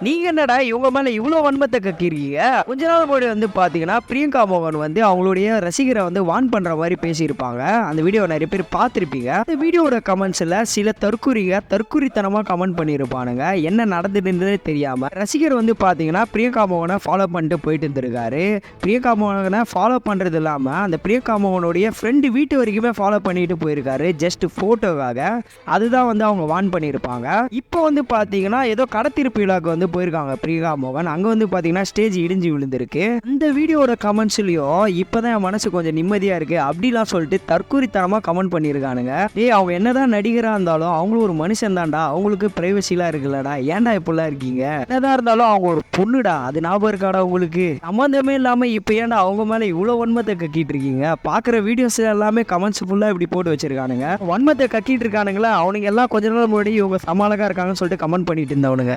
நீங்க என்னடா இவங்க மேல இவ்வளவு வன்மத்தை கக்கிருக்கீங்க? கொஞ்ச நாள் முன்னாடி வந்து பாத்தீங்கன்னா பிரியங்கா மோகன் வந்து அவங்களுடைய ரசிகரை வந்து வான் பண்ற மாதிரி பேசியிருப்பாங்க. அந்த வீடியோ நிறைய பேர் பார்த்திருப்பீங்க. இந்த வீடியோட கமெண்ட்ஸ்ல சில தற்குறித்தனமா கமெண்ட் பண்ணியிருப்பானுங்க. என்ன நடந்துட்டுன்றதே தெரியாம ரசிகர் வந்து பாத்தீங்கன்னா பிரியங்கா மோகனை ஃபாலோ பண்ணிட்டு போயிட்டு இருந்திருக்காரு. பிரியங்கா மோகனை ஃபாலோ பண்றது இல்லாம அந்த பிரியங்கா மோகனுடைய ஃப்ரெண்டு வீட்டு வரைக்குமே ஃபாலோ பண்ணிட்டு போயிருக்காரு ஜஸ்ட் போட்டோக்காக. அதுதான் வந்து அவங்க வான் பண்ணியிருப்பாங்க. இப்போ வந்து பாத்தீங்கன்னா ஏதோ கடத்திருப்பு விழாக்கு வந்து போயிருக்காங்க பிரியங்கா மோகன். அங்க வந்து பாத்தீங்கன்னா ஸ்டேஜ் இடிஞ்சு விழுந்திருக்கு. இந்த வீடியோட கமெண்ட்ஸ்லயும் இப்பதான் என் மனசு கொஞ்சம் நிம்மதியா இருக்கு அப்படிலாம் சொல்லிட்டு தற்கூரித்தனமா கமெண்ட் பண்ணிருக்கானுங்க. அவங்க என்னதான் நடிகரா இருந்தாலும் அவங்களும் ஒரு மனுஷன் தான்டா, அவங்களுக்கு பிரைவசிலாம் இருக்குல்லடா, ஏன்டா இப்படிலாம் இருக்கீங்க? என்னதான் இருந்தாலும் அவங்க ஒரு பொண்ணுடா, அது ஞாபகம் இருக்காடா உங்களுக்கு? சம்பந்தமே இல்லாம இப்ப ஏன்டா அவங்க மேல இவ்வளவு வன்மத்தை கக்கிட்டு இருக்கீங்க? பாக்குற வீடியோஸ் எல்லாமே கமெண்ட்ஸ் ஃபுல்லா இப்படி போட்டு வச்சிருக்கானுங்க. வன்மத்தை கக்கிட்டு இருக்கானுங்களா அவனுங்க எல்லாம் கொஞ்ச நாள் முன்னாடி இவங்க சமாளக்கா இருக்காங்கன்னு சொல்லிட்டு கமெண்ட் பண்ணிட்டு இருந்தவனுங்க.